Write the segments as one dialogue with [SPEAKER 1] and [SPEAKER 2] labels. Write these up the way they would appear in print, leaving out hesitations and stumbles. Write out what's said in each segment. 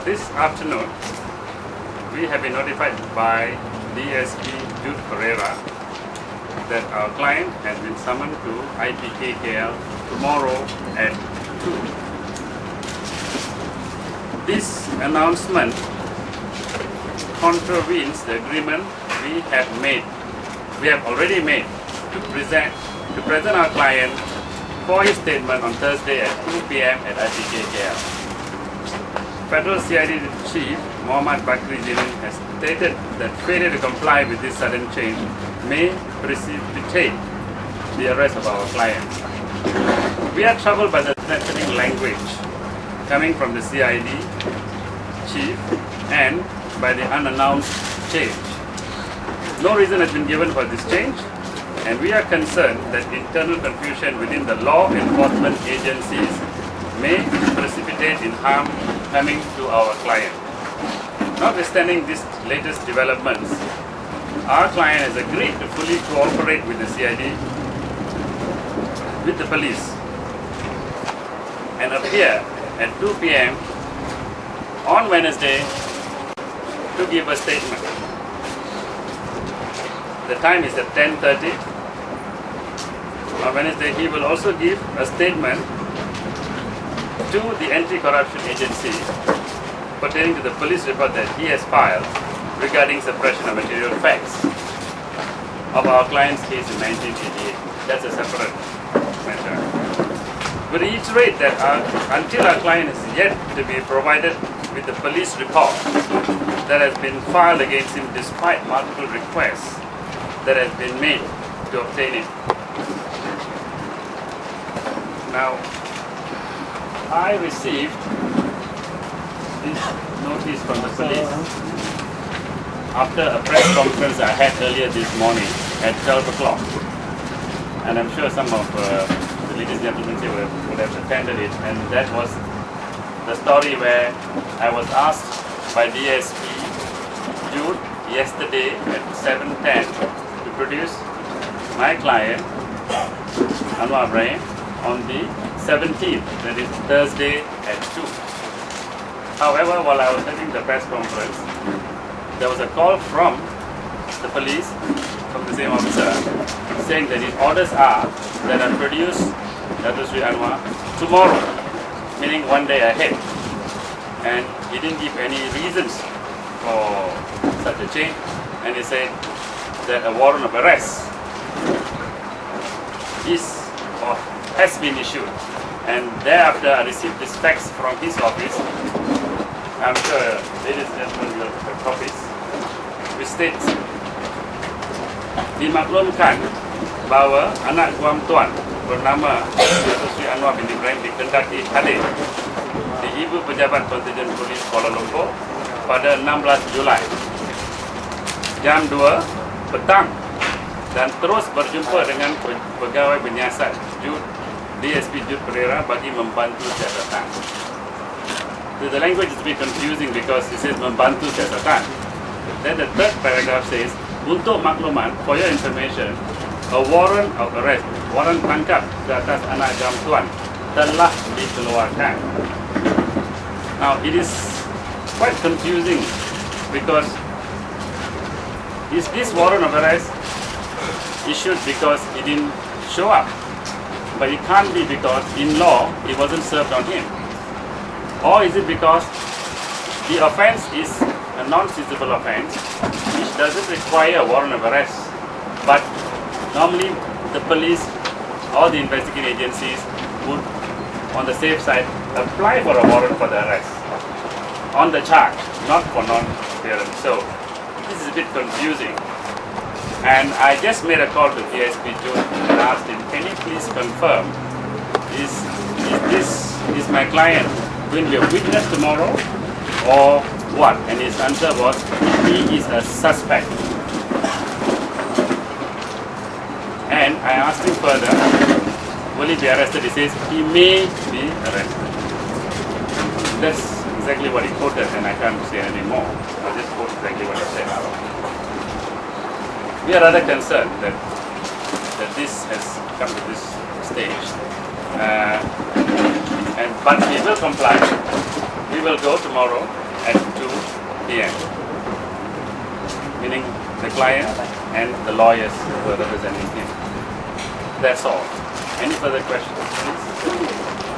[SPEAKER 1] This afternoon, we have been notified by DSP Jude Pereira that our client has been summoned to IPKKL tomorrow at 2. This announcement contravenes the agreement we have already made to present our client for his statement on Thursday at 2 p.m. at IPKKL. Federal CID Chief Muhammad Bakri Zinin has stated that failure to comply with this sudden change may precipitate the arrest of our client. We are troubled by the threatening language coming from the CID Chief and by the unannounced change. No reason has been given for this change, and we are concerned that internal confusion within the law enforcement agencies may precipitate in harm coming to our client. Notwithstanding these latest developments, our client has agreed to fully cooperate with the CID, with the police, and appear at 2 p.m. on Wednesday to give a statement. The time is at 10:30. On Wednesday, he will also give a statement to the Anti-Corruption Agency pertaining to the police report that he has filed regarding suppression of material facts of our client's case in 1988. That's a separate matter. We reiterate that until our client is yet to be provided with the police report that has been filed against him despite multiple requests that has been made to obtain it. Now, I received this notice from the police after a press conference I had earlier this morning at 12 o'clock. And I'm sure some of the ladies and gentlemen here would have attended it. And that was the story where I was asked by DSP Jude yesterday at 7:10 to produce my client, Anwar Ibrahim, on the 17th, that is Thursday at 2. However, while I was having the press conference, there was a call from the police, from the same officer, saying that his orders are that I produce Dato' Sri Anwar tomorrow, meaning one day ahead. And he didn't give any reasons for such a change, and he said that a warrant of arrest is or has been issued. And thereafter I received this fax from his office. I'm sure ladies and gentlemen will have copies, which states, dimaklumkan bahawa anak guam tuan bernama Dato' Sri Anwar bin Ibrahim dikendaki hadir di Ibu Pejabat Kontingen Polis Kuala Lumpur pada 16 Julai jam 2 petang dan terus berjumpa dengan pegawai penyiasat DSP Jude Pereira bagi membantu siasatan. The language is a bit confusing because it says membantu siasatan. Then the third paragraph says, untuk makluman, for your information, a warrant of arrest, warrant tangkap ke atas anak jam tuan telah dikeluarkan. Now it is quite confusing because is this warrant of arrest issued because he didn't show up? But it can't be because in law it wasn't served on him. Or is it because the offense is a non-seizable offense which doesn't require a warrant of arrest, but normally the police or the investigating agencies would, on the safe side, apply for a warrant for the arrest on the charge, not for non-appearance. So this is a bit confusing. And I just made a call to DSP Jude and asked him, can you please confirm, is my client going to be a witness tomorrow or what? And his answer was, he is a suspect. And I asked him further, will he be arrested? He says, he may be arrested. That's exactly what he quoted, and I can't say any more. I'll just quote exactly what he said. We are rather concerned that this has come to this stage, but we will comply. We will go tomorrow at 2 p.m. Meaning the client and the lawyers who are representing him. That's all. Any further questions, please?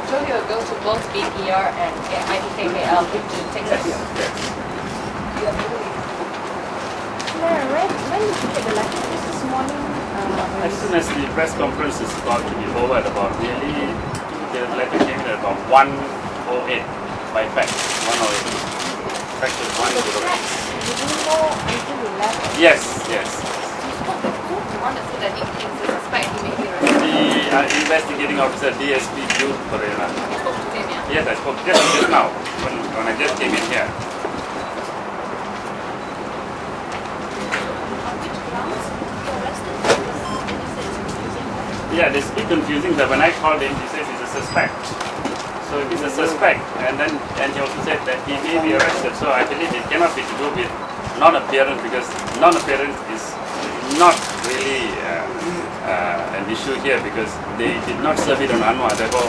[SPEAKER 2] So you go to both BPR and IDKKL to take
[SPEAKER 1] Yes.
[SPEAKER 2] this?
[SPEAKER 1] Yes.
[SPEAKER 3] When did you get the letter? This morning?
[SPEAKER 1] As soon as the press conference is about to be over at about nearly, the letter came in at about 1:08 by fax. 1:08. Fax was 1:08.
[SPEAKER 3] You didn't know until you left.
[SPEAKER 1] Yes, yes.
[SPEAKER 2] You spoke to who? The one that said that he thinks the suspect he may be arrested.
[SPEAKER 1] The investigating officer, DSP Jude Pereira.
[SPEAKER 2] You spoke to him, yeah?
[SPEAKER 1] Yes, I spoke just now when I just came in here.
[SPEAKER 3] On which grounds you arrested?
[SPEAKER 1] Yeah, this is confusing, but when I called him, he says he's a suspect. So if he's a suspect, and he also said that he may be arrested, so I believe it cannot be to do with non-appearance, because non-appearance is not really an issue here, because they did not serve it on Anwar. Therefore,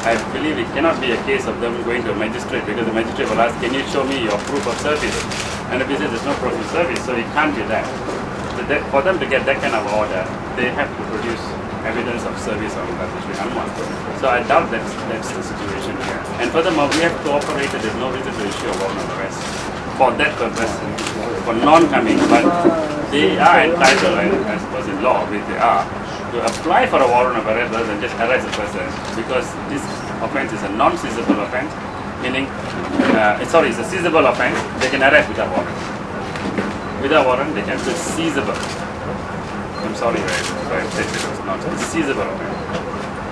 [SPEAKER 1] I believe it cannot be a case of them going to a magistrate, because the magistrate will ask, can you show me your proof of service? And if he says there's no proof of service, so it can't be that. So for them to get that kind of order, they have to produce evidence of service on Anwar. So I doubt that's the situation here. And furthermore, we have cooperated. There's no reason to issue a warrant of arrest for that purpose, for non-coming. But they are entitled, as was in law, which they are, to apply for a warrant of arrest rather than just arrest a person, because this offence is a non-seizable offence, meaning, it's a seizable offence. They can arrest without warrant. Without warrant, they can. So it's seizable. I'm sorry if I said it was not. It's seizable offence.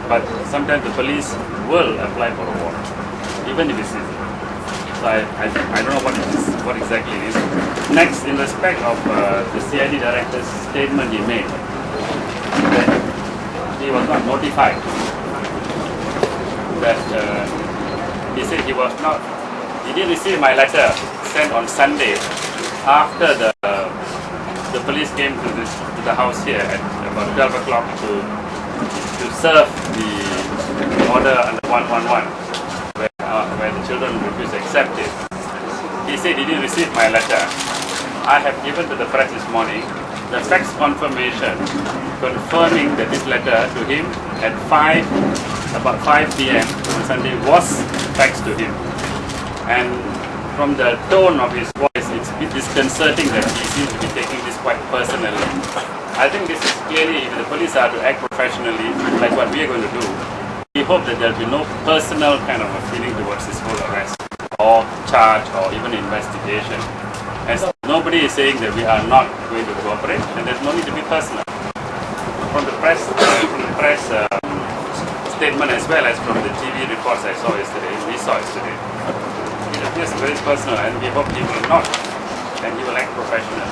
[SPEAKER 1] But sometimes the police will apply for a warrant, even if it's seizable. So I don't know what exactly it is. Next, in respect of the CID director's statement he made, that he was not notified, that he said he didn't receive my letter sent on Sunday after the police came to the house here at about 12 o'clock to serve the order under 111, where the children refused to accept it. He said he didn't receive my letter. I have given to the press this morning the fax confirmation confirming that this letter to him at about 5 p.m. on Sunday was faxed to him. And from the tone of his voice, it's a bit disconcerting that he seems to be taking this quite personally. I think this is clearly, if the police are to act professionally, like what we are going to do, we hope that there will be no personal kind of a feeling towards this whole arrest or charge or even investigation. As nobody is saying that we are not going to cooperate, and there's no need to be personal. From the press statement as well as from the TV reports we saw yesterday, it appears very personal, and we hope he will not, and he will act professionally.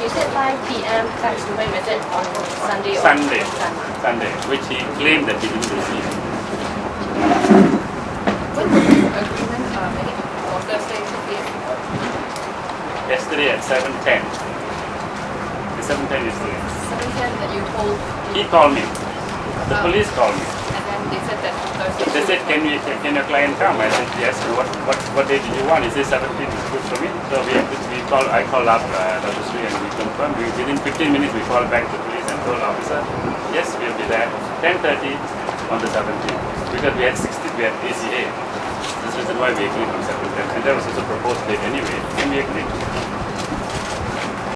[SPEAKER 2] You said 5 p.m. fax to him, is it on Sunday or
[SPEAKER 1] Sunday, which he claimed that he didn't receive.
[SPEAKER 2] When was the agreement made for Thursday 2 p.m.?
[SPEAKER 1] Yesterday at 7:10. It's 7:10 yesterday.
[SPEAKER 2] 7:10 that you told.
[SPEAKER 1] He called me. The police called me.
[SPEAKER 2] And then they said that on Thursday.
[SPEAKER 1] They said, can your client come? I said, yes. What day did you want? He said 17 is good for me. So I called up Dr. Sri and we confirmed. Within 15 minutes we called back the police and told the officer, yes, we'll be there 10:30 on the 17th. Because we had ACA. This is why we agreed on 7:10. And that was also proposed date anyway, and we agreed.